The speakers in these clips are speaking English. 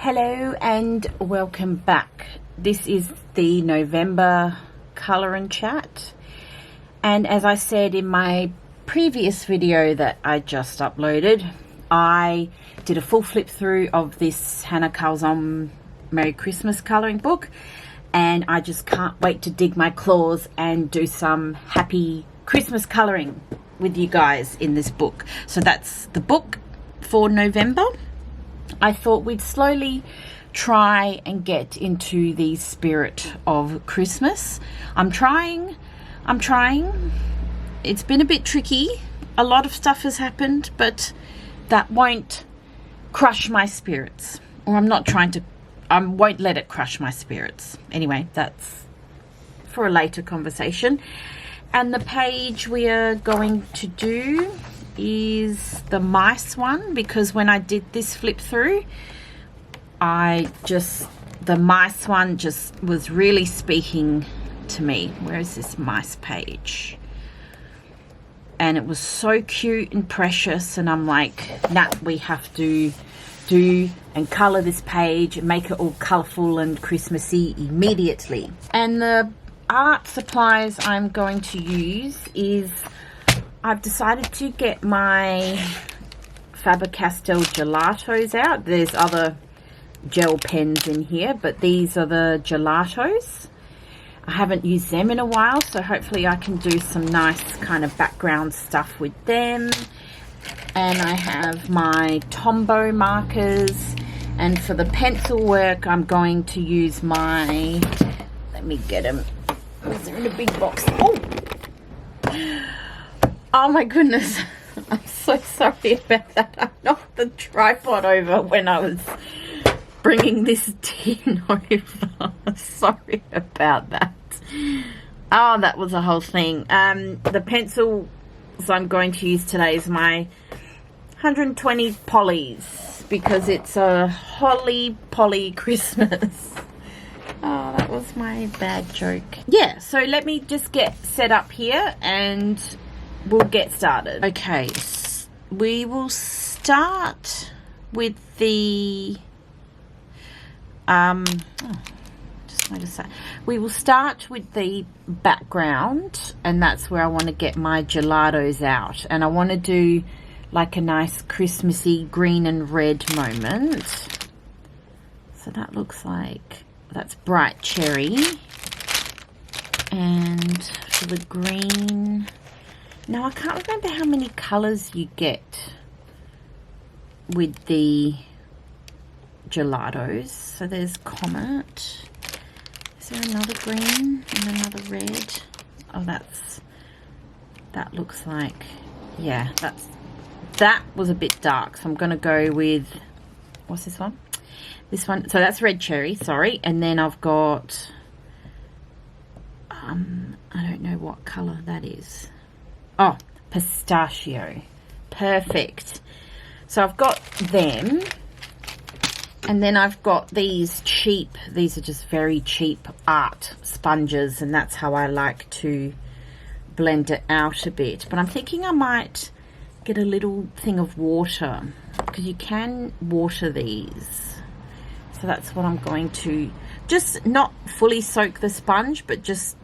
Hello and welcome back. This is the November colour and chat, and as I said in my previous video that I just uploaded, I did a full flip through of this Hannah Calzon Merry Christmas colouring book, and I just can't wait to dig my claws and do some happy Christmas colouring with you guys in this book. So that's the book for November. I thought we'd slowly try and get into the spirit of Christmas. I'm trying. It's been a bit tricky. A lot of stuff has happened, but that won't crush my spirits. Or I won't let it crush my spirits. Anyway, that's for a later conversation. And the page we are going to do is the mice one, because when I did this flip through, the mice one just was really speaking to me. Where is this mice page? And it was so cute and precious, and I'm like, nah, we have to do and colour this page and make it all colourful and Christmassy immediately. And the art supplies I'm going to use is, I've decided to get my Faber-Castell gelatos out. There's other gel pens in here, but these are the gelatos. I haven't used them in a while, so hopefully I can do some nice kind of background stuff with them. And I have my Tombow markers, and for the pencil work I'm going to use my, let me get them, they're in a big box. Oh my goodness, I'm so sorry about that. I knocked the tripod over when I was bringing this tin over. Sorry about that. Oh, that was a whole thing. The pencils I'm going to use today is my 120 Polly's, because it's a Holly Polly Christmas. Oh, that was my bad joke. Yeah, so let me just get set up here and we'll get started. Okay, we will start with the we will start with the background, and that's where I want to get my gelatos out, and I want to do like a nice Christmassy green and red moment. So that looks like, that's bright cherry, and for the green, now I can't remember how many colours you get with the gelatos. So there's Comet. Is there another green and another red? Oh, that looks like, yeah, that was a bit dark. So I'm going to go with, what's this one? This one. So that's red cherry, sorry. And then I've got, I don't know what colour that is. Oh, pistachio. Perfect. So I've got them. And then I've got these these are just very cheap art sponges, and that's how I like to blend it out a bit. But I'm thinking I might get a little thing of water, because you can water these. So that's what I'm going to, just not fully soak the sponge, but just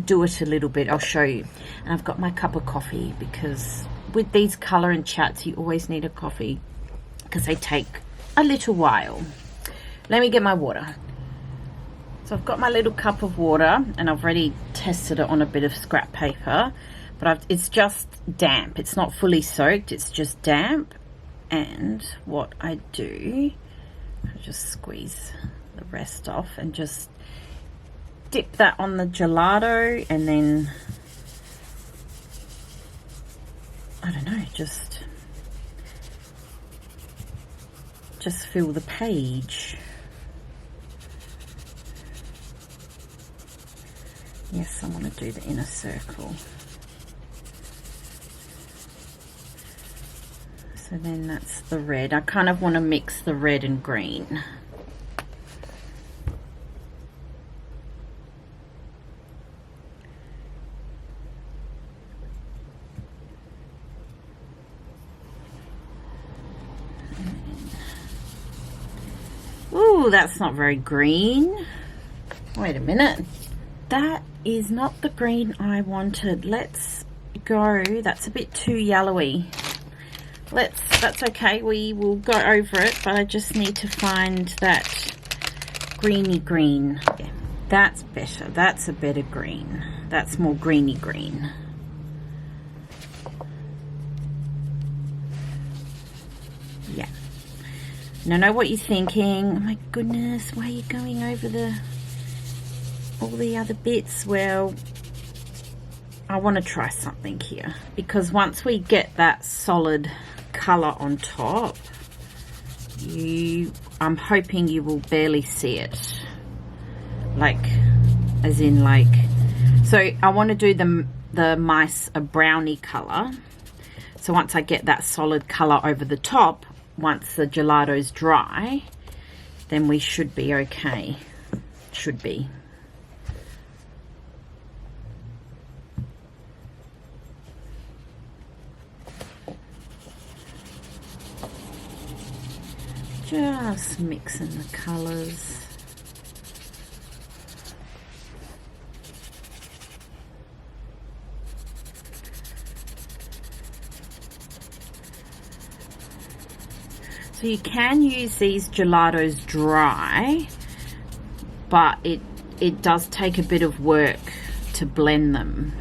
do it a little bit. I'll show you. And I've got my cup of coffee, because with these colour and chats you always need a coffee, because they take a little while. Let me get my water. So I've got my little cup of water, and I've already tested it on a bit of scrap paper, but it's just damp. It's not fully soaked, it's just damp. And what I do, I just squeeze the rest off and just dip that on the gelato, and then, I don't know, just fill the page. Yes, I want to do the inner circle. So then that's the red. I kind of want to mix the red and green. Oh, that's not very green. Wait a minute. That is not the green I wanted. Let's go. That's a bit too yellowy. That's okay. We will go over it, but I just need to find that greeny green. Yeah, that's better. That's a better green. That's more greeny green. Yeah. And I know what you're thinking. Oh my goodness, why are you going over all the other bits? Well, I want to try something here, because once we get that solid color on top, I'm hoping you will barely see it. Like, as in like, so I want to do the mice a brownie color. So once I get that solid color over the top, once the gelato's dry, then we should be okay. Should be. Just mixing the colors. So you can use these gelatos dry, but it does take a bit of work to blend them.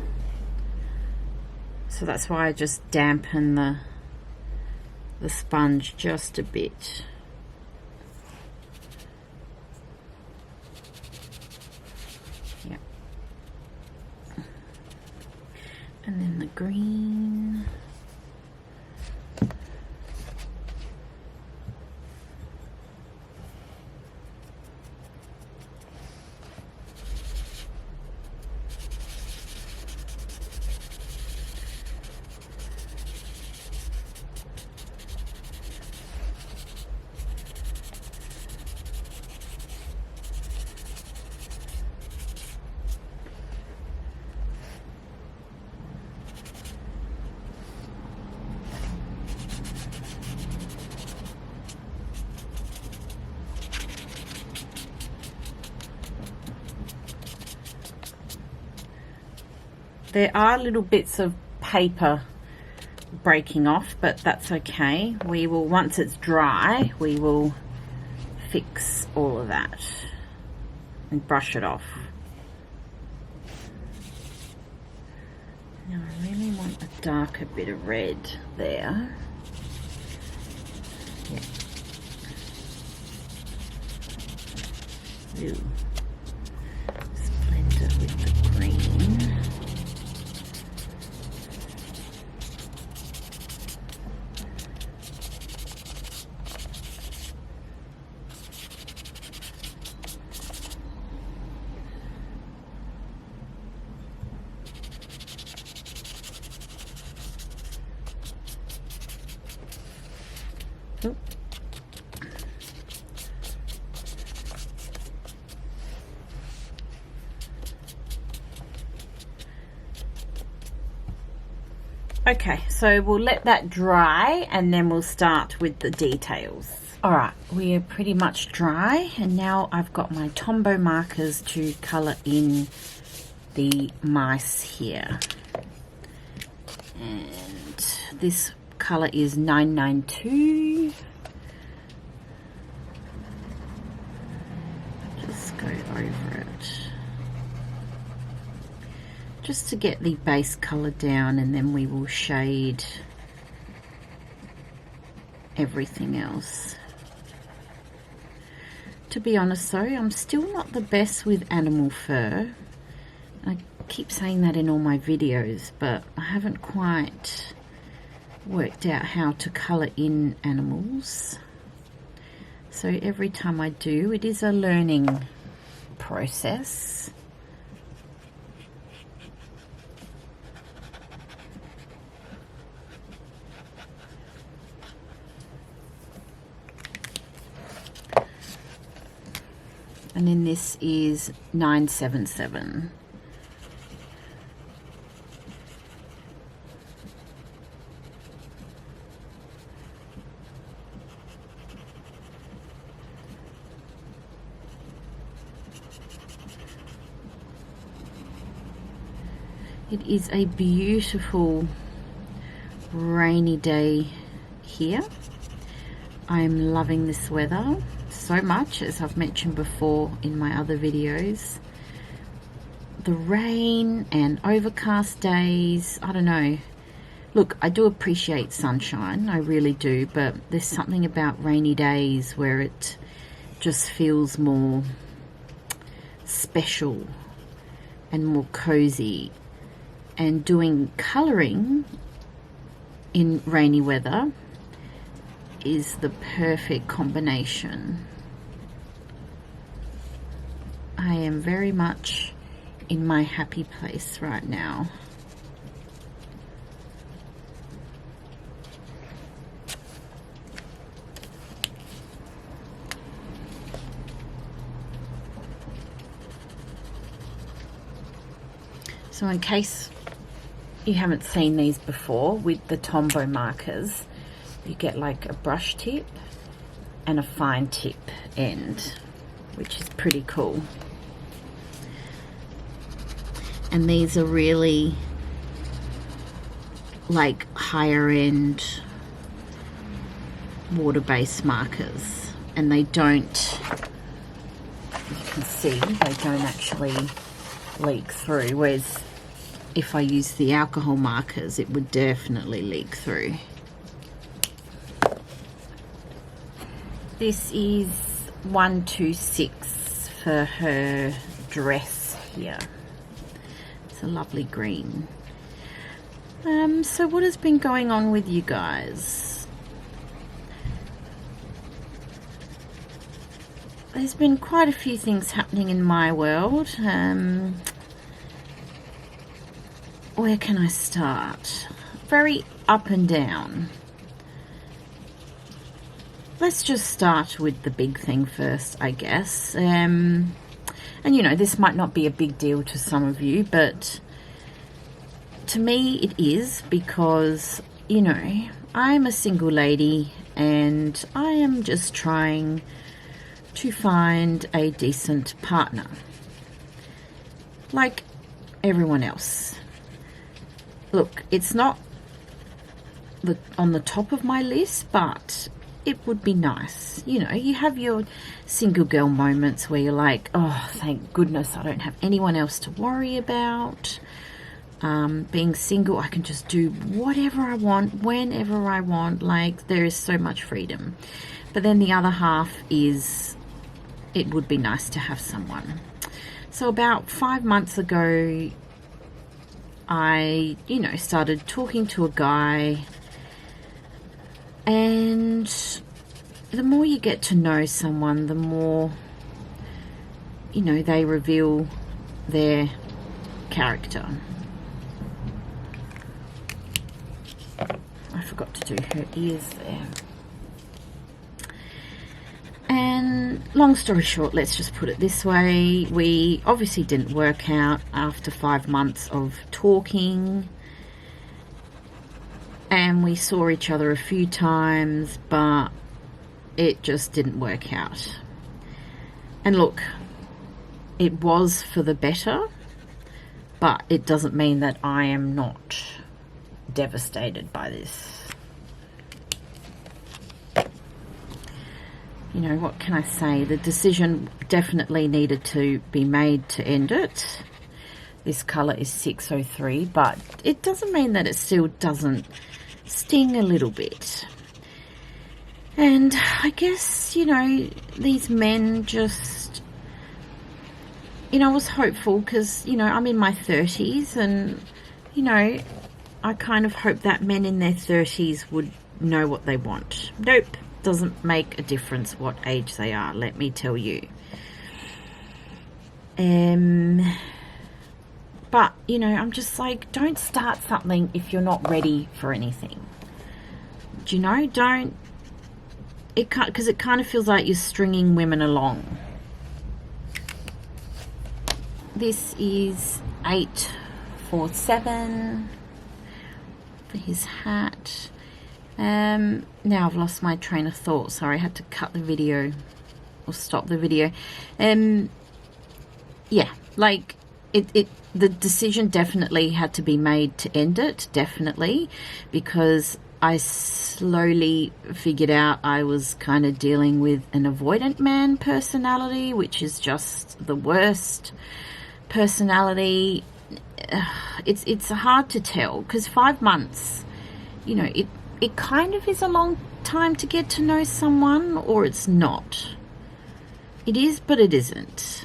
So that's why I just dampen the sponge just a bit. Yeah. And then the green. There are little bits of paper breaking off, but that's okay. We will, once it's dry, we will fix all of that and brush it off. Now I really want a darker bit of red there. Yeah. Ooh. Just blend it with the green. Oop. Okay, so we'll let that dry and then we'll start with the details. All right, we are pretty much dry, and now I've got my Tombow markers to color in the mice here. And this color is 992. Just go over it just to get the base color down, and then we will shade everything else. To be honest though, I'm still not the best with animal fur. I keep saying that in all my videos, but I haven't quite worked out how to color in animals. So every time I do, it is a learning process. And then this is 977. It is a beautiful rainy day here. I'm loving this weather so much, as I've mentioned before in my other videos. The rain and overcast days, I don't know. Look, I do appreciate sunshine, I really do, but there's something about rainy days where it just feels more special and more cozy. And doing colouring in rainy weather is the perfect combination. I am very much in my happy place right now. So in case you haven't seen these before, with the Tombow markers, you get like a brush tip and a fine tip end, which is pretty cool. And these are really like higher end water-based markers, and they don't, you can see, they don't actually leak through, whereas if I use the alcohol markers, it would definitely leak through. This is 126 for her dress here. It's a lovely green. So what has been going on with you guys? There's been quite a few things happening in my world. Where can I start? Very up and down. Let's just start with the big thing first, I guess. And you know, this might not be a big deal to some of you, but to me it is, because, you know, I'm a single lady and I am just trying to find a decent partner, like everyone else. Look, it's not on the top of my list, but it would be nice. You know, you have your single girl moments where you're like, oh, thank goodness I don't have anyone else to worry about. Being single, I can just do whatever I want, whenever I want. Like, there is so much freedom. But then the other half is, it would be nice to have someone. So about 5 months ago, I, you know, started talking to a guy, and the more you get to know someone, the more, you know, they reveal their character. I forgot to do her ears there. And long story short, let's just put it this way. We obviously didn't work out after 5 months of talking. And we saw each other a few times, but it just didn't work out. And look, it was for the better, but it doesn't mean that I am not devastated by this. You know, what can I say? The decision definitely needed to be made to end it. This colour is 603, but it doesn't mean that it still doesn't sting a little bit. And I guess, you know, these men just, you know, I was hopeful because, you know, I'm in my 30s and, you know, I kind of hope that men in their 30s would know what they want. Nope. Doesn't make a difference what age they are, let me tell you. But, you know, I'm just like, don't start something if you're not ready for anything. Do you know? Don't. It can't, because it kind of feels like you're stringing women along. This is 847 for his hat. Now I've lost my train of thought. Sorry, I had to cut the video or stop the video. Yeah, like, the decision definitely had to be made to end it, definitely, because I slowly figured out I was kind of dealing with an avoidant man personality, which is just the worst personality. It's hard to tell, because 5 months, you know, it kind of is a long time to get to know someone, or it's not. It is, but it isn't.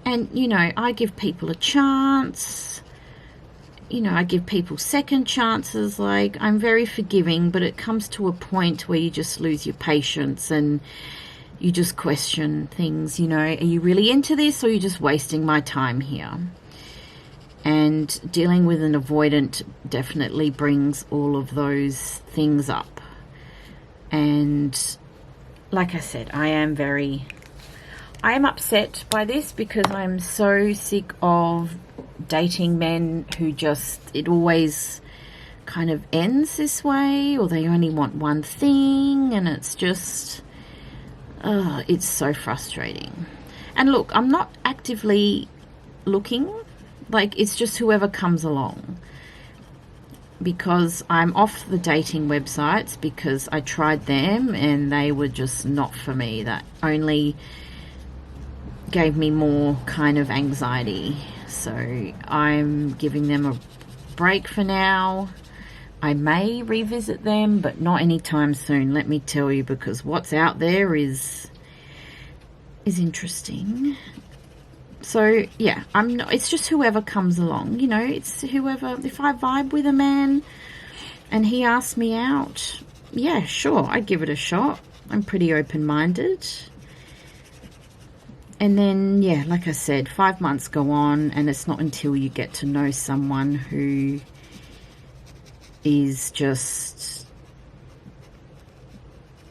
And, you know, I give people a chance. You know, I give people second chances. Like, I'm very forgiving, but it comes to a point where you just lose your patience and you just question things, you know. Are you really into this, or are you just wasting my time here? And dealing with an avoidant definitely brings all of those things up. And like I said, I am upset by this, because I'm so sick of dating men who just, it always kind of ends this way, or they only want one thing, and it's just, it's so frustrating. And look, I'm not actively looking, like, it's just whoever comes along, because I'm off the dating websites, because I tried them and they were just not for me. That only gave me more kind of anxiety. So I'm giving them a break for now. I may revisit them, but not anytime soon, let me tell you, because what's out there is interesting. So yeah, it's just whoever comes along, you know. It's whoever. If I vibe with a man and he asks me out, yeah, sure, I give it a shot. I'm pretty open-minded. And then, yeah, like I said, 5 months go on, and it's not until you get to know someone who is just,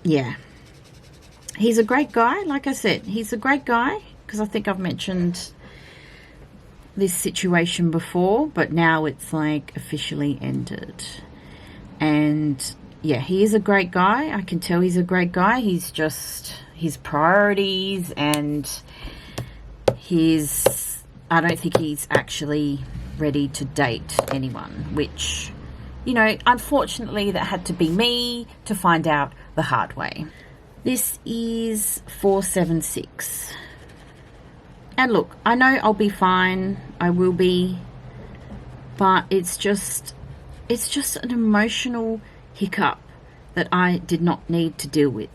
yeah. He's a great guy, like I said. He's a great guy, because I think I've mentioned this situation before, but now it's like officially ended. And yeah, he is a great guy. I can tell he's a great guy. He's just, his priorities and I don't think he's actually ready to date anyone, which, you know, unfortunately that had to be me to find out the hard way. This is 476. And look, I know I'll be fine. I will be. But it's just an emotional hiccup that I did not need to deal with.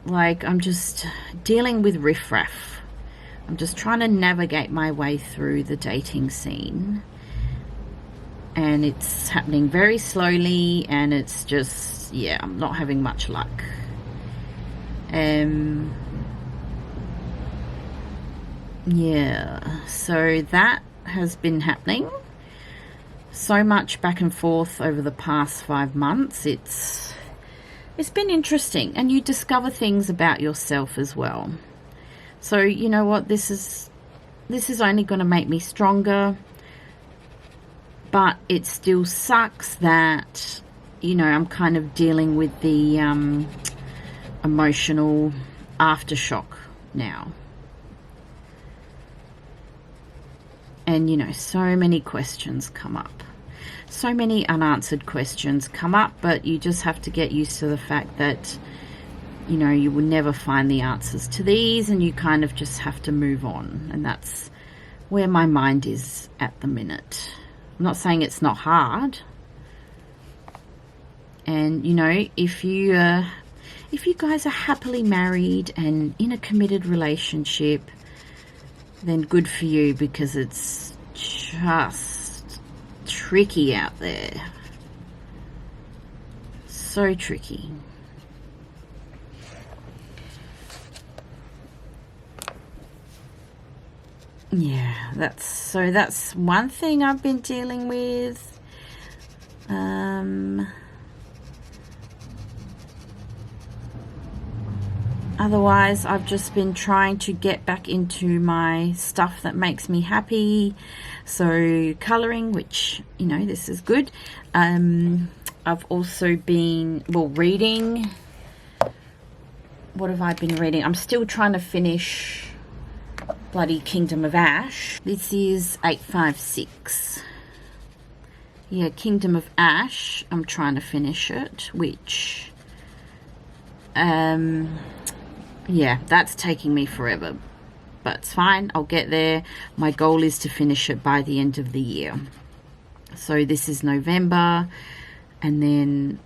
Like, I'm just dealing with riffraff. I'm just trying to navigate my way through the dating scene. And it's happening very slowly, and it's just, yeah, I'm not having much luck. Yeah, so that has been happening. So much back and forth over the past 5 months. It's been interesting, and you discover things about yourself as well. So, you know what, this is only going to make me stronger, but it still sucks that, you know, I'm kind of dealing with the emotional aftershock now. And, you know, so many questions come up. So many unanswered questions come up, but you just have to get used to the fact that, you know, you will never find the answers to these, and you kind of just have to move on. And that's where my mind is at the minute. I'm not saying it's not hard. And, you know, if you guys are happily married and in a committed relationship, then good for you, because it's just tricky out there. So tricky. Yeah, that's one thing I've been dealing with. Otherwise, I've just been trying to get back into my stuff that makes me happy. So colouring, which, you know, this is good. I've also been, well, reading. what have I been reading? I'm still trying to finish bloody Kingdom of Ash. This is 856. Yeah, Kingdom of Ash. I'm trying to finish it, which, yeah, that's taking me forever. But it's fine. I'll get there. My goal is to finish it by the end of the year. So this is November and then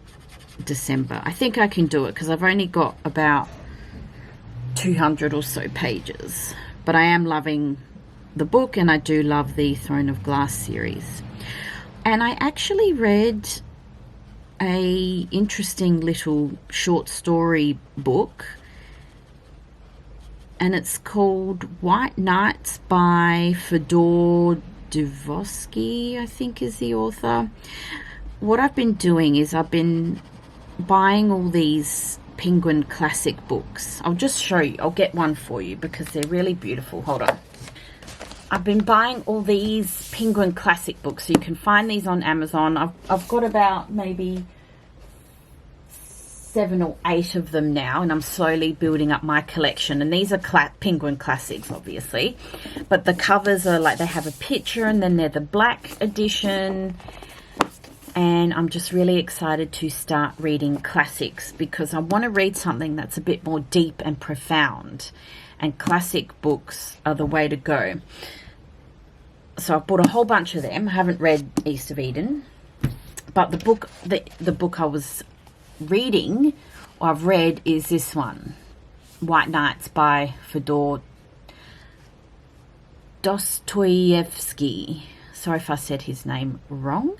December. I think I can do it because I've only got about 200 or so pages. But I am loving the book, and I do love the Throne of Glass series. And I actually read a interesting little short story book, and it's called White Nights by Fedor Dostoevsky, I think is the author. What I've been doing is I've been buying all these Penguin classic books. I'll just show you. I'll get one for you because they're really beautiful. Hold on. I've been buying all these Penguin classic books. So you can find these on Amazon. I've got about maybe 7 or 8 of them now, and I'm slowly building up my collection. And these are Penguin classics, obviously, but the covers are like, they have a picture, and then they're the black edition. And I'm just really excited to start reading classics because I want to read something that's a bit more deep and profound, and classic books are the way to go. So I've bought a whole bunch of them. I haven't read East of Eden, but the book I was reading, or I've read, is this one, White Nights by Fedor Dostoevsky. Sorry if I said his name wrong.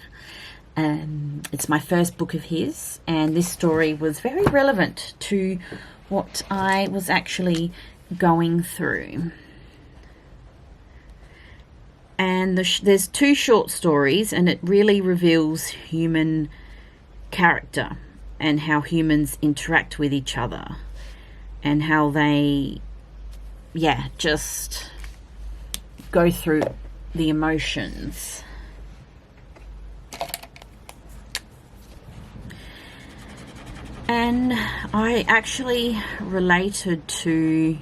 It's my first book of his, and this story was very relevant to what I was actually going through. And there's 2 short stories, and it really reveals human character and how humans interact with each other, and how they, yeah, just go through the emotions. And I actually related to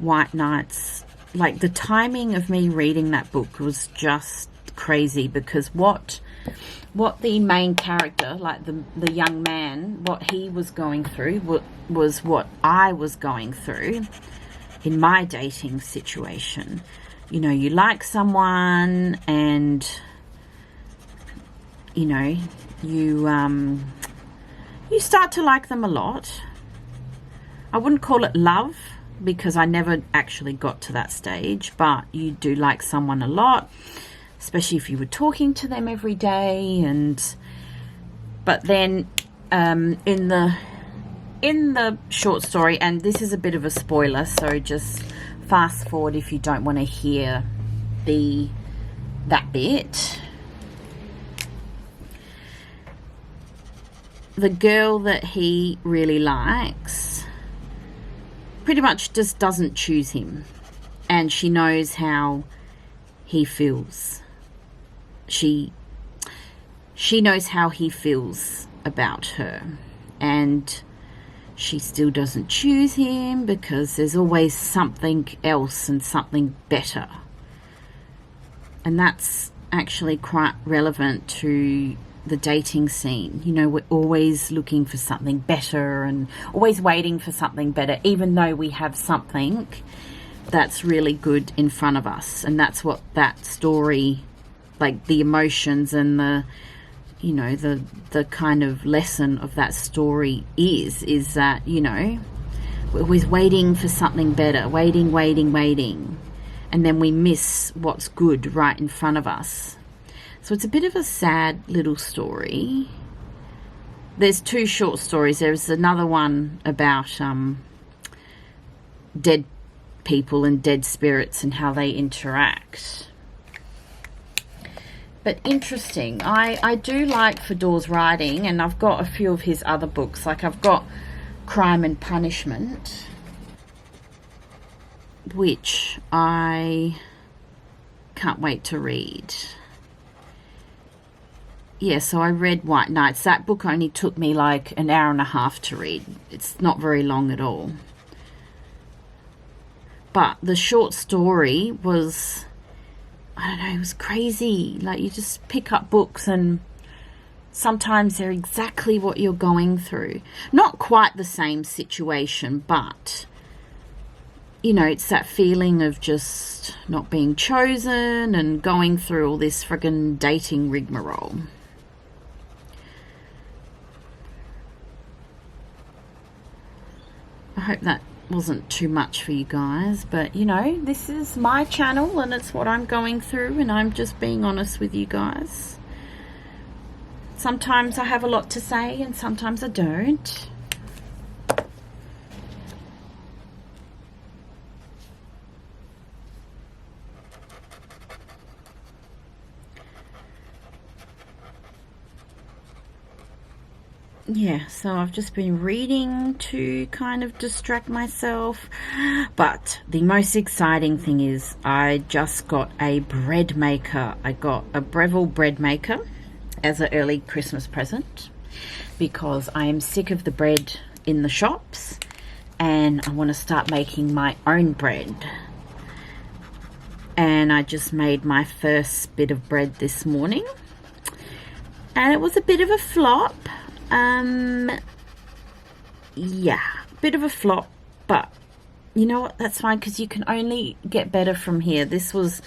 White Nights. Like, the timing of me reading that book was just crazy, because what the main character, like the young man, what he was going through was what I was going through in my dating situation. You know, you like someone, and, you know, you start to like them a lot. I wouldn't call it love, because I never actually got to that stage, but you do like someone a lot, especially if you were talking to them every day. But then in the short story, and this is a bit of a spoiler, so just fast forward if you don't want to hear that bit. The girl that he really likes pretty much just doesn't choose him, and she knows how he feels. She knows how he feels about her, and she still doesn't choose him because there's always something else and something better. And that's actually quite relevant to the dating scene. You know, we're always looking for something better and always waiting for something better, even though we have something that's really good in front of us. And that's what that story, like the emotions and the, you know, the kind of lesson of that story is that, you know, we're always waiting for something better, waiting, and then we miss what's good right in front of us. So it's a bit of a sad little story. There's 2 short stories. There's another one about dead people and dead spirits and how they interact. But interesting. I do like Fedor's writing, and I've got a few of his other books. Like, I've got Crime and Punishment, which I can't wait to read. Yeah, so I read White Nights. That book only took me like an hour and a half to read. It's not very long at all. But the short story was, I don't know, it was crazy. Like, you just pick up books and sometimes they're exactly what you're going through. Not quite the same situation, but, you know, it's that feeling of just not being chosen and going through all this friggin' dating rigmarole. I hope that wasn't too much for you guys, but you know, this is my channel and it's what I'm going through, and I'm just being honest with you guys. Sometimes I have a lot to say and sometimes I don't. Yeah, so I've just been reading to kind of distract myself. But the most exciting thing is I just got a bread maker. I got a Breville bread maker as an early Christmas present because I am sick of the bread in the shops and I want to start making my own bread. And I just made my first bit of bread this morning and it was a bit of a flop. Yeah, bit of a flop, but you know what, that's fine because you can only get better from here. This was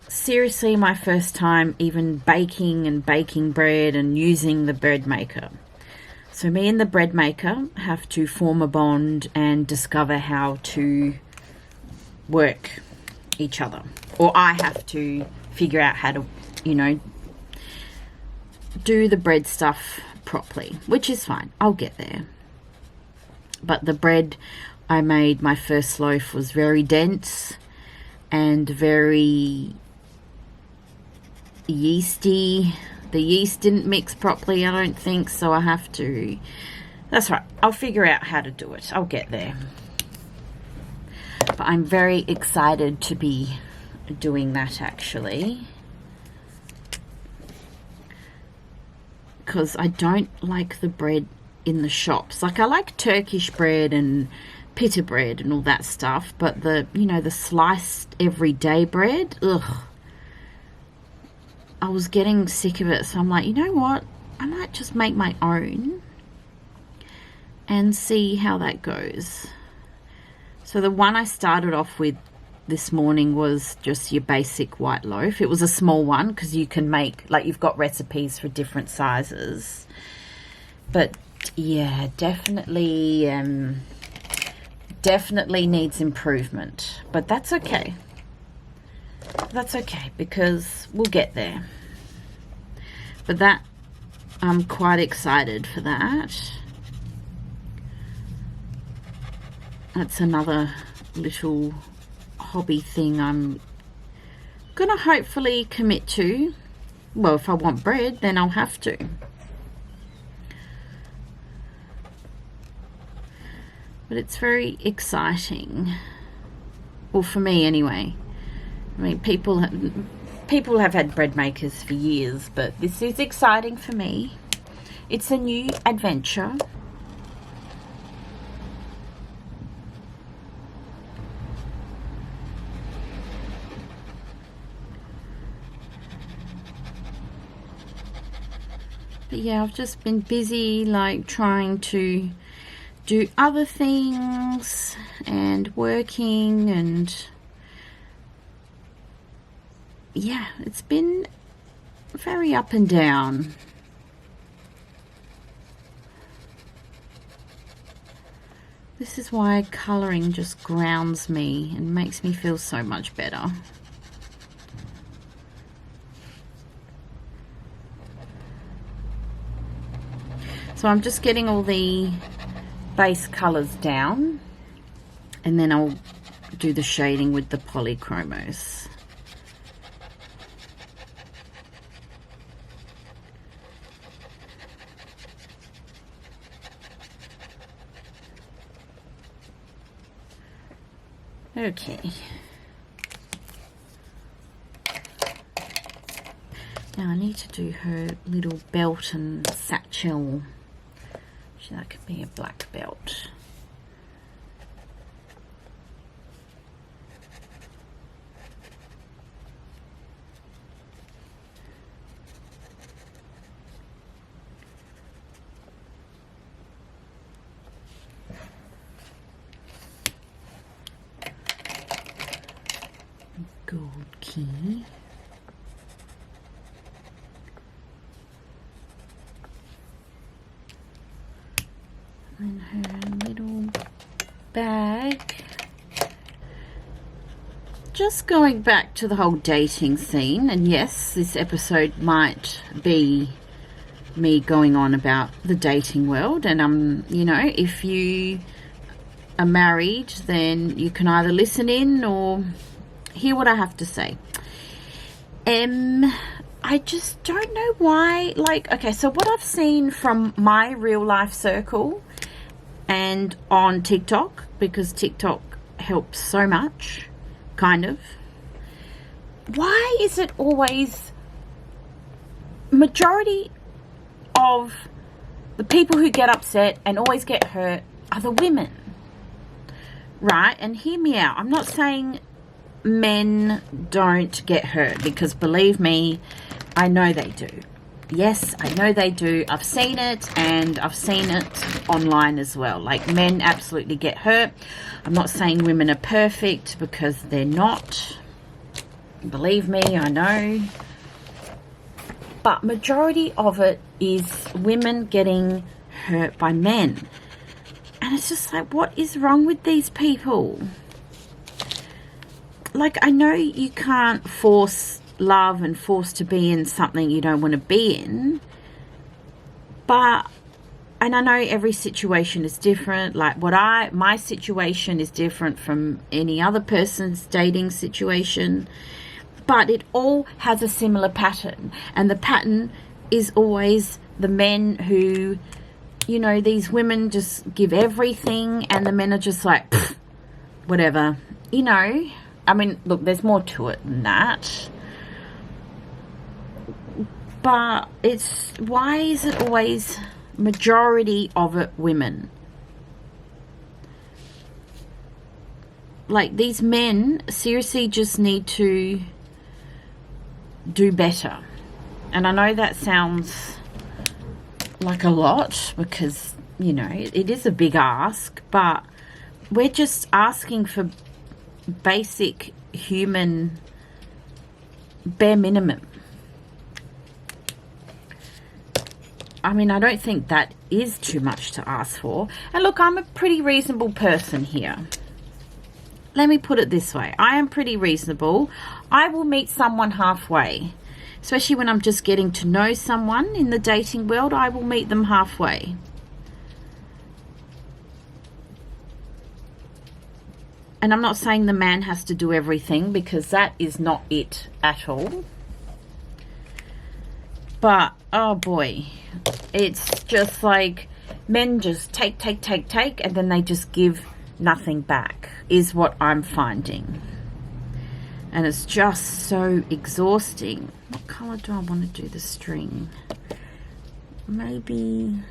seriously my first time even baking bread and using the bread maker. So me and the bread maker have to form a bond and discover how to work each other, or I have to figure out how to, you know, do the bread stuff properly, which is fine. I'll get there. But the bread I made, my first loaf, was very dense and very yeasty. The yeast didn't mix properly, I don't think, so I have to, that's right, I'll figure out how to do it. I'll get there. But I'm very excited to be doing that actually, because I don't like the bread in the shops. Like, I like Turkish bread and pita bread and all that stuff, but the, you know, the sliced everyday bread, ugh, I was getting sick of it. So I'm like, you know what, I might just make my own and see how that goes. So the one I started off with this morning was just your basic white loaf. It was a small one because you can make, like, you've got recipes for different sizes. But yeah, definitely needs improvement, but that's okay. That's okay because we'll get there. But that, I'm quite excited for that. That's another little hobby thing I'm gonna hopefully commit to. Well, if I want bread, then I'll have to. But it's very exciting. Well, for me anyway. I mean, people have had bread makers for years, but this is exciting for me. It's a new adventure. But yeah, I've just been busy, like, trying to do other things and working, and yeah, it's been very up and down. This is why colouring just grounds me and makes me feel so much better. So I'm just getting all the base colours down and then I'll do the shading with the polychromos. Okay. Now I need to do her little belt and satchel. So that could be a black belt. gold key. And her little bag. Just going back to the whole dating scene, and yes, this episode might be me going on about the dating world, and you know, if you are married, then you can either listen in or hear what I have to say. I just don't know why, like, okay, so what I've seen from my real life circle and on TikTok, because TikTok helps so much, kind of, why is it always majority of the people who get upset and always get hurt are the women, right? And hear me out, I'm not saying men don't get hurt, because believe me, I know they do. Yes, I know they do. I've seen it, and I've seen it online as well. Like, men absolutely get hurt. I'm not saying women are perfect, because they're not. Believe me, I know. But majority of it is women getting hurt by men. And it's just like, what is wrong with these people? Like, I know you can't force love and force to be in something you don't want to be in, but, and I know every situation is different, like my situation is different from any other person's dating situation, but it all has a similar pattern, and the pattern is always the men who, you know, these women just give everything, and the men are just like, whatever, you know. I mean, look, there's more to it than that. But it's, why is it always majority of it women? Like, these men seriously just need to do better. And I know that sounds like a lot, because, you know, it is a big ask, but we're just asking for basic human bare minimum. I mean, I don't think that is too much to ask for. And look, I'm a pretty reasonable person here. Let me put it this way. I am pretty reasonable. I will meet someone halfway. Especially when I'm just getting to know someone in the dating world, I will meet them halfway. And I'm not saying the man has to do everything, because that is not it at all. But, oh boy, it's just like men just take, and then they just give nothing back, is what I'm finding. And it's just so exhausting. What colour do I want to do the string? Maybe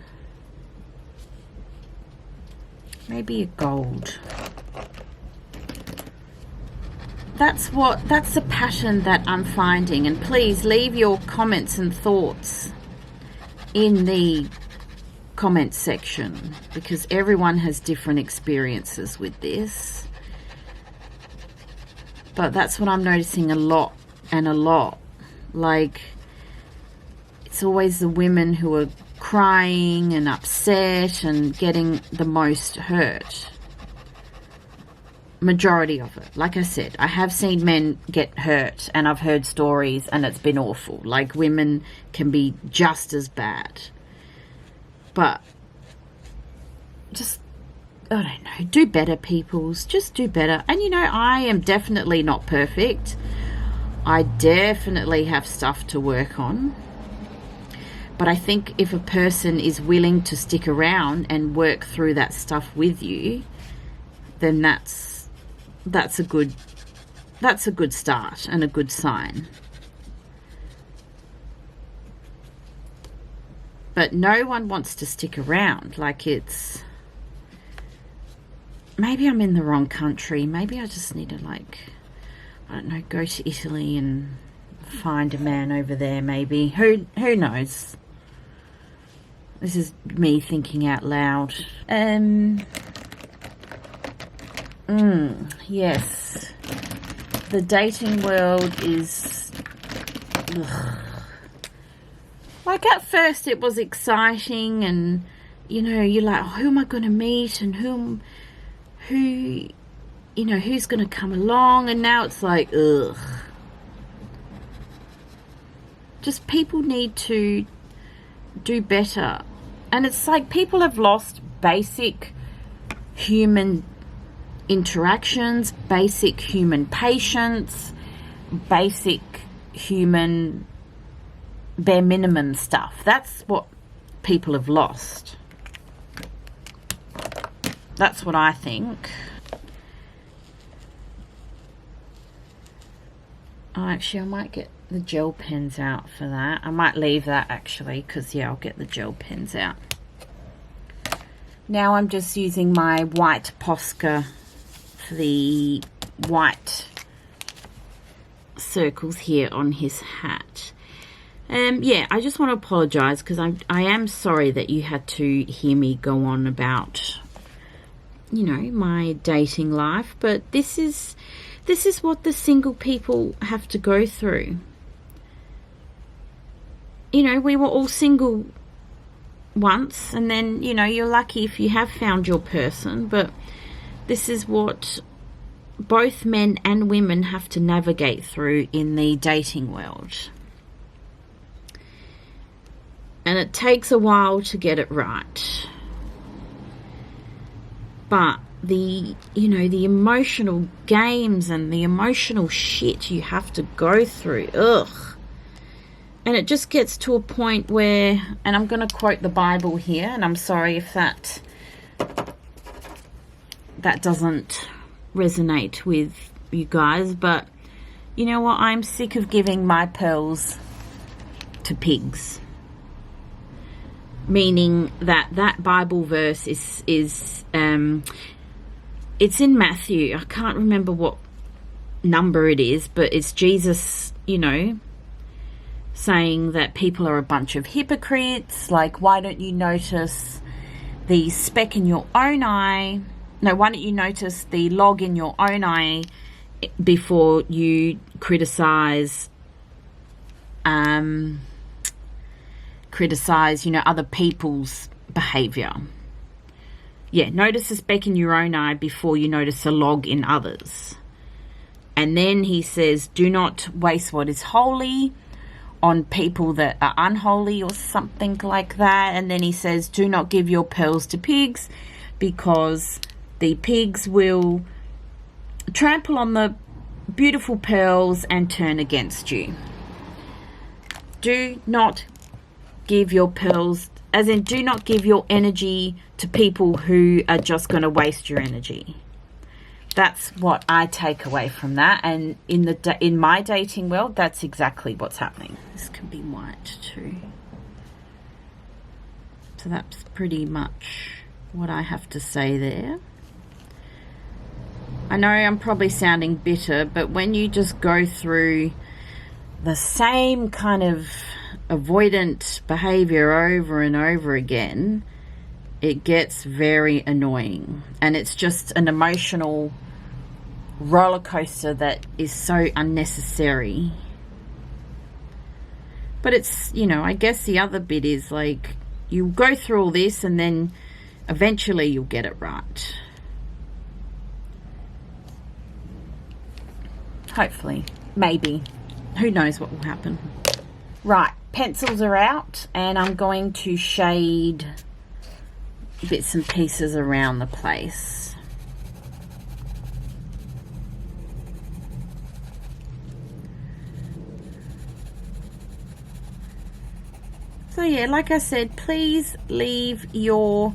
a gold. That's the pattern that I'm finding. And please leave your comments and thoughts in the comment section, because everyone has different experiences with this. But that's what I'm noticing a lot. Like, it's always the women who are crying and upset and getting the most hurt. Majority of it. Like I said, I have seen men get hurt, and I've heard stories, and it's been awful. Like, women can be just as bad. But just, I don't know, do better, peoples. Just do better. And you know, I am definitely not perfect. I definitely have stuff to work on. But I think if a person is willing to stick around and work through that stuff with you, then that's a good start and a good sign. But no one wants to stick around. Like, it's, maybe I'm in the wrong country. Maybe I just need to, like, I don't know, go to Italy and find a man over there, maybe. Who knows? This is me thinking out loud. Yes. the dating world is... Ugh. Like, at first it was exciting, and, you know, you're like, oh, who am I going to meet, and who, you know, who's going to come along, and now it's like, ugh. Just people need to do better. And it's like people have lost basic human interactions, basic human patience, basic human bare minimum stuff. That's what people have lost. That's what I think. Oh, actually, I might get the gel pens out for that. I might leave that, actually, because, yeah, I'll get the gel pens out. Now I'm just using my white Posca for the white circles here on his hat. Yeah, I just want to apologise, because I am sorry that you had to hear me go on about, you know, my dating life. But this is what the single people have to go through. You know, we were all single once, and then, you know, you're lucky if you have found your person. But this is what both men and women have to navigate through in the dating world. And it takes a while to get it right. But the, you know, the emotional games and the emotional shit you have to go through, ugh. And it just gets to a point where, and I'm going to quote the Bible here, and I'm sorry if that doesn't resonate with you guys, but you know what? I'm sick of giving my pearls to pigs. Meaning that Bible verse is it's in Matthew. I can't remember what number it is, but it's Jesus, you know, saying that people are a bunch of hypocrites. Like, why don't you notice the speck in your own eye? No, why don't you notice the log in your own eye before you criticize, you know, other people's behavior. Yeah, notice a speck in your own eye before you notice a log in others. And then he says, do not waste what is holy on people that are unholy, or something like that. And then he says, do not give your pearls to pigs, because the pigs will trample on the beautiful pearls and turn against you. Do not give your pearls, as in, do not give your energy to people who are just going to waste your energy. That's what I take away from that. And in my dating world, that's exactly what's happening. This can be white too. So that's pretty much what I have to say there. I know I'm probably sounding bitter, but when you just go through the same kind of avoidant behavior over and over again, it gets very annoying, and it's just an emotional roller coaster that is so unnecessary. But it's, you know, I guess the other bit is, like, you go through all this and then eventually you'll get it right. Hopefully. Maybe. Who knows what will happen. Right, pencils are out, and I'm going to shade bits and pieces around the place. So yeah, like I said, please leave your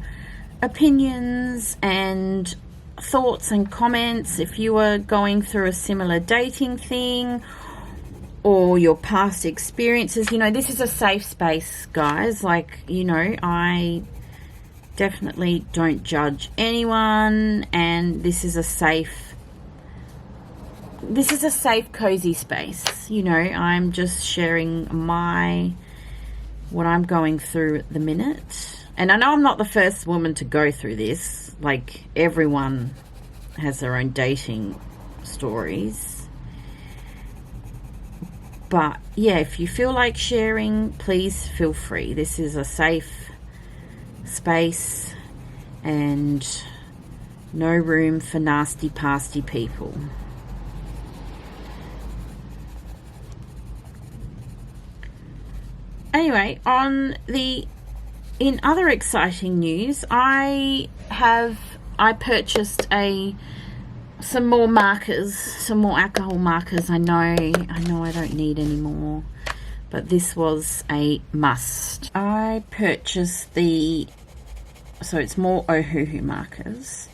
opinions and thoughts and comments if you are going through a similar dating thing, or your past experiences. You know, this is a safe space, guys. Like, you know, I definitely don't judge anyone, and this is a safe, cozy space. You know, I'm just sharing what I'm going through at the minute. And I know I'm not the first woman to go through this. Like, everyone has their own dating stories. But yeah, if you feel like sharing, please feel free. This is a safe space and no room for nasty pasty people. Anyway, in other exciting news, I purchased some more markers, some more alcohol markers. I know I don't need any more, but this was a must. I purchased so it's more Ohuhu markers,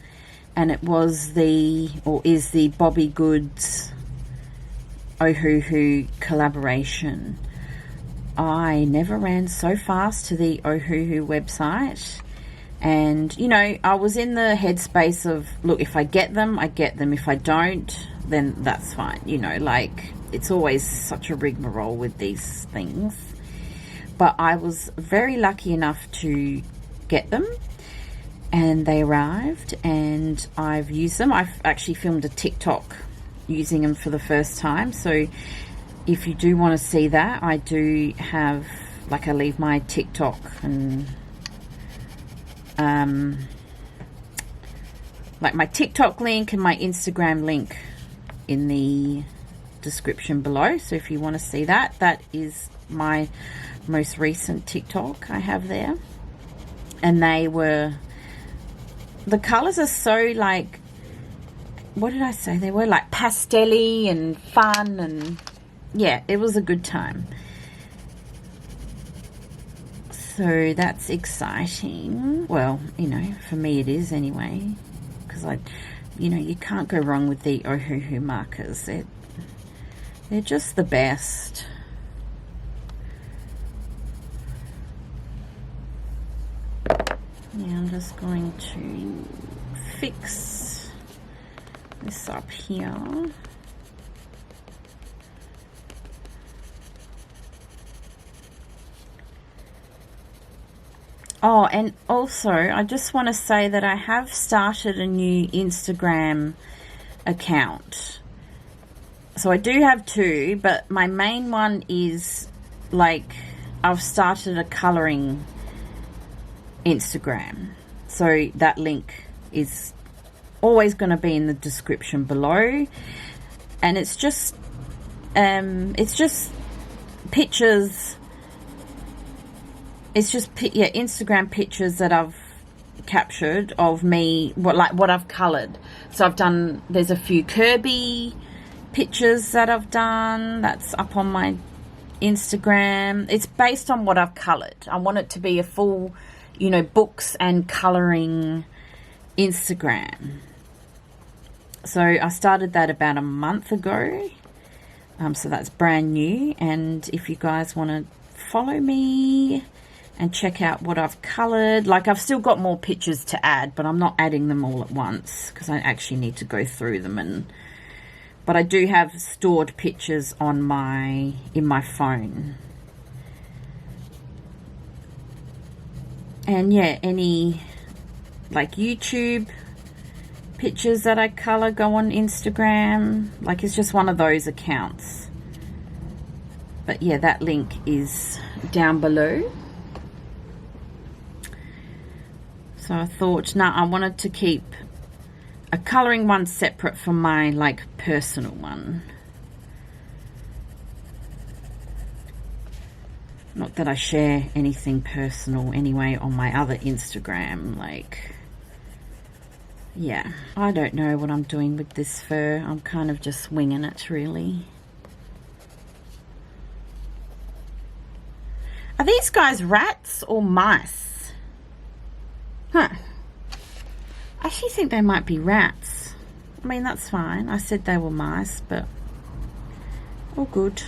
and it was is the Bobby Goods Ohuhu collaboration. I never ran so fast to the Ohuhu website, and you know, I was in the headspace of, look, if I get them, I get them. If I don't, then that's fine. You know, like, it's always such a rigmarole with these things. But I was very lucky enough to get them, and they arrived, and I've used them. I've actually filmed a TikTok using them for the first time, so if you do want to see that, I do have, like, I leave my TikTok and like my TikTok link and my Instagram link in the description below. So if you want to see that, that is my most recent TikTok I have there. And the colors are so, like, what did I say? They were like pastel-y and fun, and yeah, it was a good time. So that's exciting. Well, you know, for me it is anyway, because you know, you can't go wrong with the Ohuhu markers. They're just the best. Now I'm just going to fix this up here. Oh, and also, I just want to say that I have started a new Instagram account. So I do have two, but my main one is, like, I've started a colouring Instagram. So that link is always going to be in the description below. And it's just pictures. It's just, yeah, Instagram pictures that I've captured of me, what I've coloured. So I've done, there's a few Kirby pictures that I've done. That's up on my Instagram. It's based on what I've coloured. I want it to be a full, you know, books and colouring Instagram. So I started that about a month ago. So that's brand new. And if you guys want to follow me and check out what I've coloured. Like, I've still got more pictures to add, but I'm not adding them all at once because I actually need to go through them. But I do have stored pictures in my phone. And yeah, any, like, YouTube pictures that I colour go on Instagram. Like, it's just one of those accounts. But yeah, that link is down below. So I thought, I wanted to keep a colouring one separate from my, like, personal one. Not that I share anything personal anyway on my other Instagram, like, yeah. I don't know what I'm doing with this fur. I'm kind of just winging it, really. Are these guys rats or mice? Huh. I actually think they might be rats. I mean, that's fine. I said they were mice, but all good.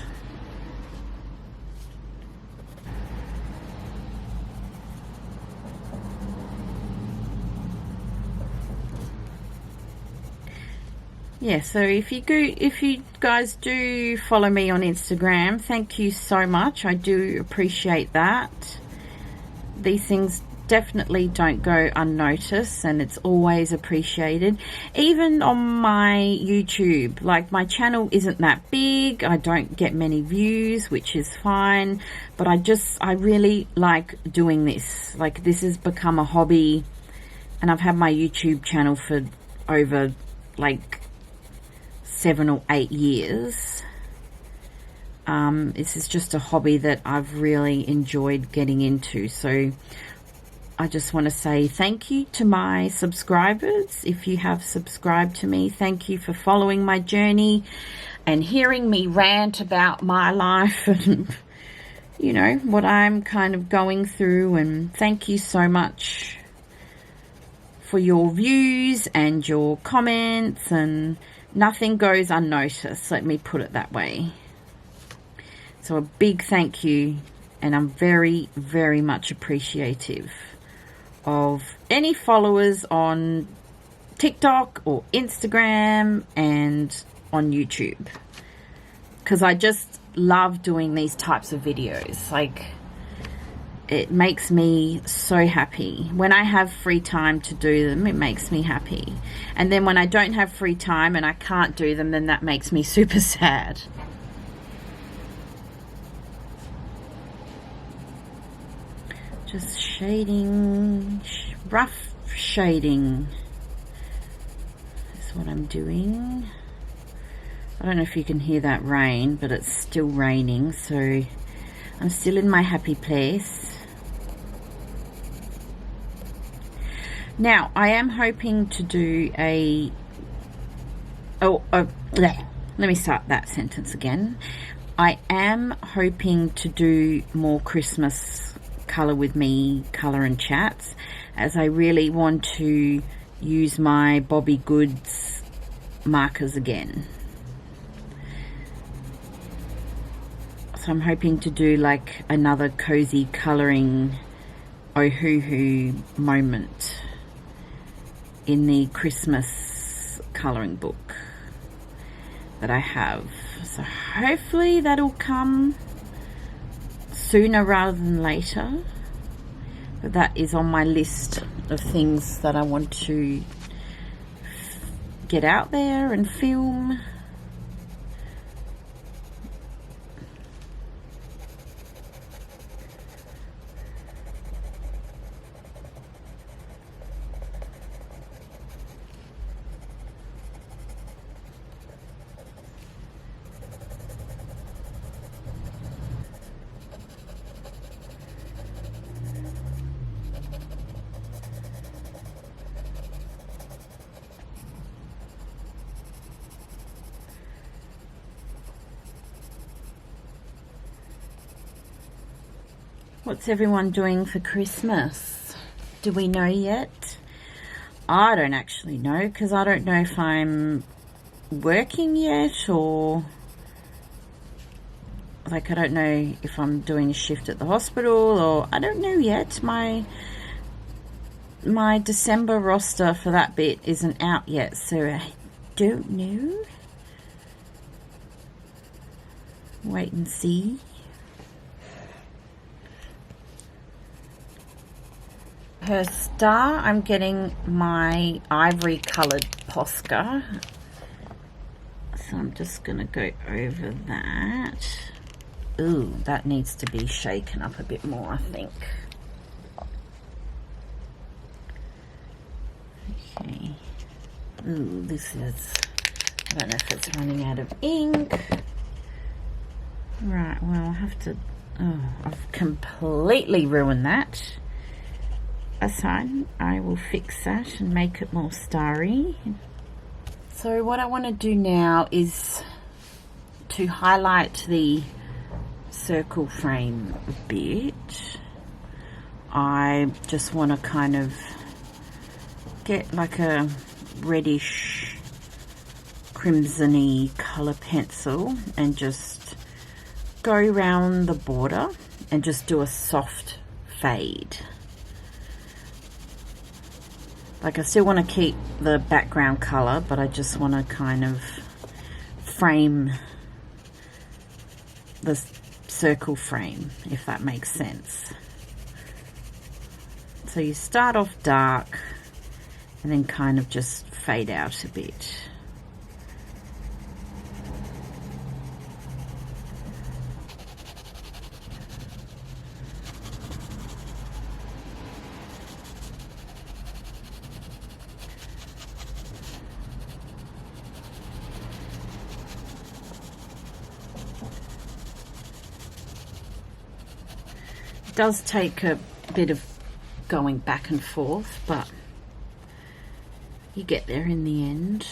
Yeah, so if you guys do follow me on Instagram, thank you so much. I do appreciate that. These things definitely don't go unnoticed, and it's always appreciated. Even on my YouTube, like, my channel isn't that big, I don't get many views, which is fine, but I really like doing this. Like, this has become a hobby, and I've had my YouTube channel for over like 7 or 8 years. This is just a hobby that I've really enjoyed getting into. So I just want to say thank you to my subscribers. If you have subscribed to me, thank you for following my journey and hearing me rant about my life and, you know, what I'm kind of going through. And thank you so much for your views and your comments, and nothing goes unnoticed, let me put it that way. So a big thank you, and I'm very, very much appreciative of any followers on TikTok or Instagram and on YouTube, because I just love doing these types of videos. Like, it makes me so happy. When I have free time to do them, it makes me happy. And then when I don't have free time and I can't do them, then that makes me super sad. Just shading, rough shading is what I'm doing. I don't know if you can hear that rain, but it's still raining, so I'm still in my happy place. Now, I am hoping to do let me start that sentence again. I am hoping to do more Christmas colour with me, colour and chats, as I really want to use my Bobby Goods markers again. So I'm hoping to do like another cozy colouring Ohuhu moment in the Christmas colouring book that I have. So hopefully that'll come sooner rather than later. But that is on my list of things that I want to get out there and film. What's everyone doing for Christmas? Do we know yet? I don't actually know, because I don't know if I'm working yet, or like, I don't know if I'm doing a shift at the hospital, or I don't know yet. My December roster for that bit isn't out yet, so I don't know. Wait and see. Her star, I'm getting my ivory coloured Posca. So I'm just going to go over that. Ooh, that needs to be shaken up a bit more, I think. Okay. Ooh, this is, I don't know if it's running out of ink. Right, well, I'll have to, oh, I've completely ruined that. That's fine, I will fix that and make it more starry. So what I want to do now is to highlight the circle frame a bit. I just want to kind of get like a reddish crimsony colour pencil and just go around the border and just do a soft fade. Like, I still want to keep the background colour, but I just want to kind of frame the circle frame, if that makes sense. So you start off dark and then kind of just fade out a bit. It does take a bit of going back and forth, but you get there in the end.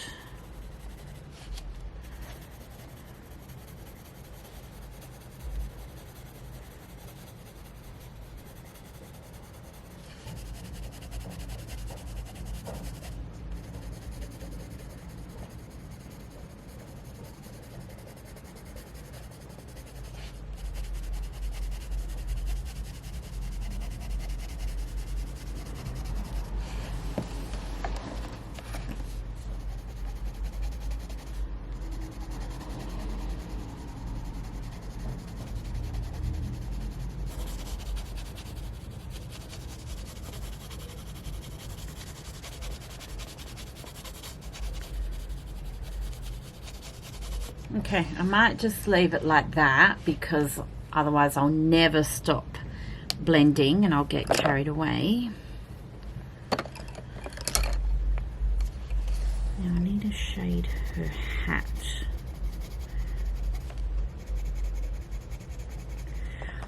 Okay, I might just leave it like that because otherwise I'll never stop blending and I'll get carried away. Now I need to shade her hat.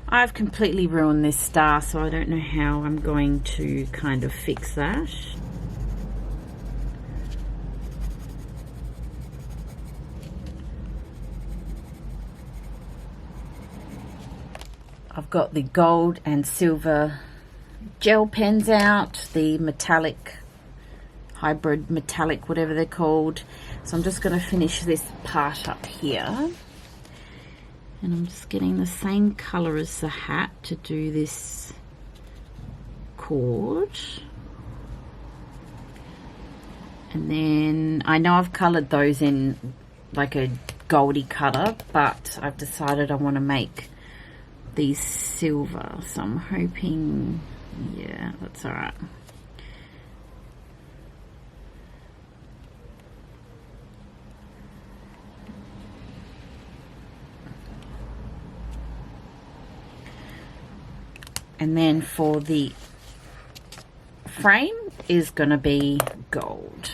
I've completely ruined this star, so I don't know how I'm going to kind of fix that. I've got the gold and silver gel pens out, the metallic, hybrid metallic, whatever they're called. So I'm just going to finish this part up here. And I'm just getting the same colour as the hat to do this cord. And then I know I've coloured those in like a goldy colour, but I've decided I want to make these silver, so I'm hoping, yeah, that's all right. And then for the frame is going to be gold.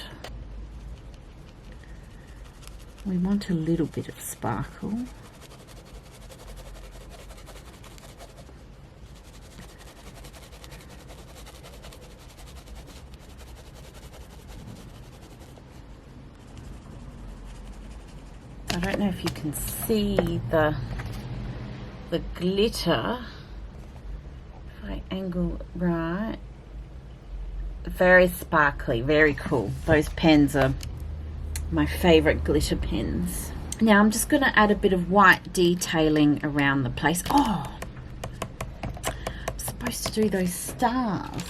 We want a little bit of sparkle. I don't know if you can see the glitter. If I angle right, very sparkly, very cool. Those pens are my favorite glitter pens. Now I'm just going to add a bit of white detailing around the place. Oh, I'm supposed to do those stars.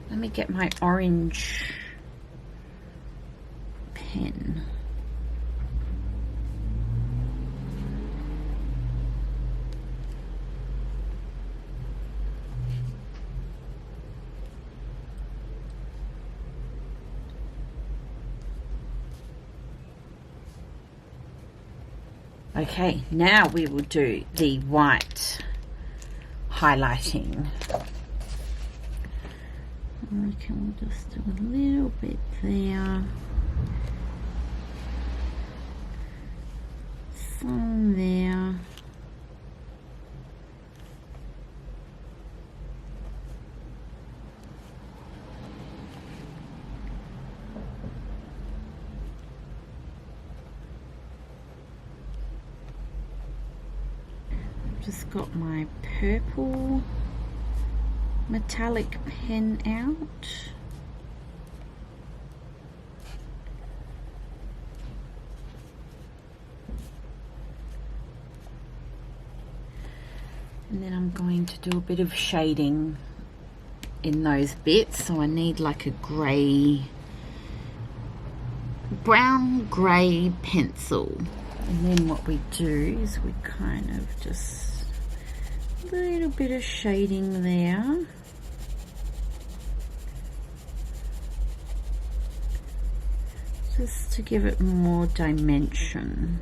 Let me get my orange pen. Okay, now we will do the white highlighting. I reckon we'll just do a little bit there. Some there. Just got my purple metallic pen out. And then I'm going to do a bit of shading in those bits. So I need like a grey, brown grey pencil. And then what we do is we kind of just a little bit of shading there. just to give it more dimension.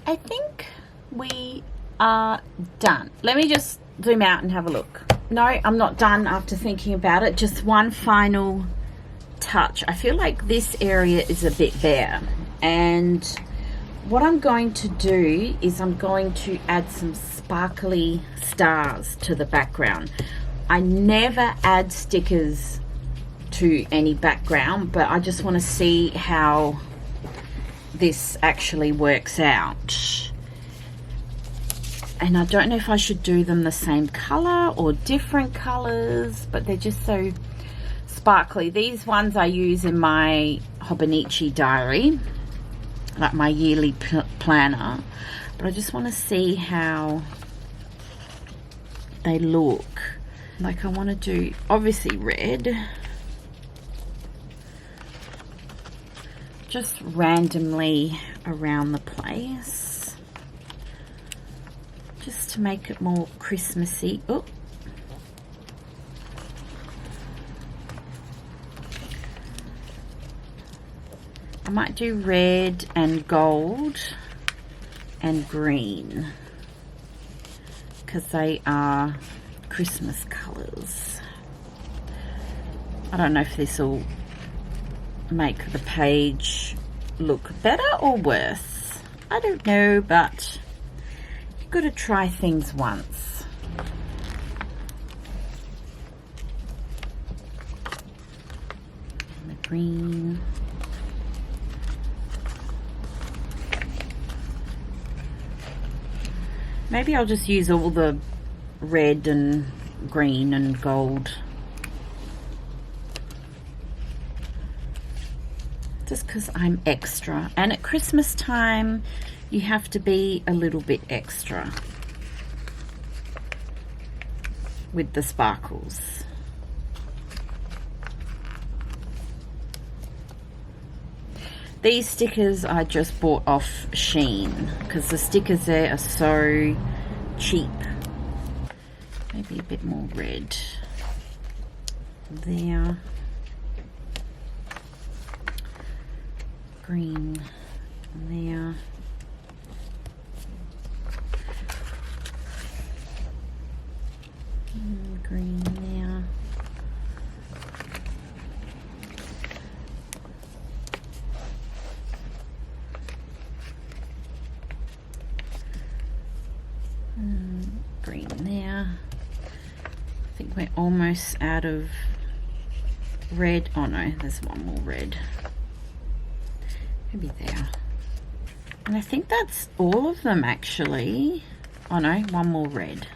I think we are done. Let me just zoom out and have a look. No, I'm not done after thinking about it. Just one final touch. I feel like this area is a bit bare, and what I'm going to do is I'm going to add some sparkly stars to the background. I never add stickers to any background, but I just want to see how this actually works out. And I don't know if I should do them the same color or different colors, but they're just so sparkly. These ones I use in my Hobonichi diary, like my yearly planner, but I just want to see how they look. Like, I want to do obviously red, just randomly around the place, just to make it more Christmassy. Oh, I might do red and gold and green because they are Christmas colors. I don't know if this will make the page look better or worse. I don't know, but you've got to try things once. And the green. Maybe I'll just use all the red and green and gold, just because I'm extra, and at Christmas time you have to be a little bit extra with the sparkles. These stickers I just bought off Shein because the stickers there are so cheap. Maybe a bit more red there. Green there. Green there. Green there. I think we're almost out of red. Oh no, there's one more red. Maybe there. And I think that's all of them actually. Oh no, one more red.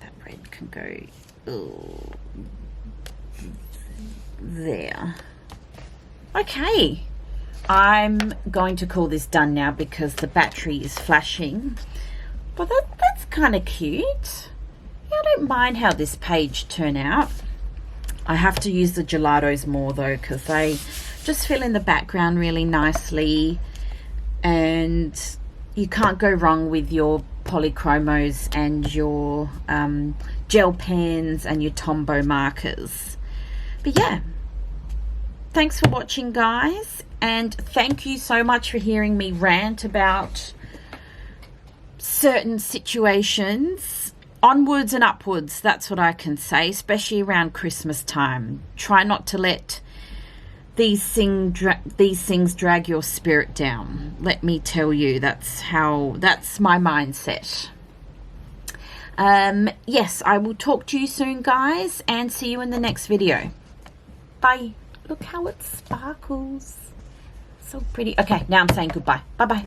That red can go there. Okay, I'm going to call this done now because the battery is flashing. But that's kind of cute. Yeah, I don't mind how this page turned out. I have to use the gelatos more though because they just fill in the background really nicely, and you can't go wrong with your polychromos and your gel pens and your Tombow markers. But yeah, thanks for watching guys, and thank you so much for hearing me rant about certain situations. Onwards and upwards, that's what I can say, especially around Christmas time. Try not to let these things drag your spirit down. Let me tell you, that's my mindset. Yes, I will talk to you soon guys, and see you in the next video. Bye. Look how it sparkles. So pretty. Okay, now I'm saying goodbye. Bye bye.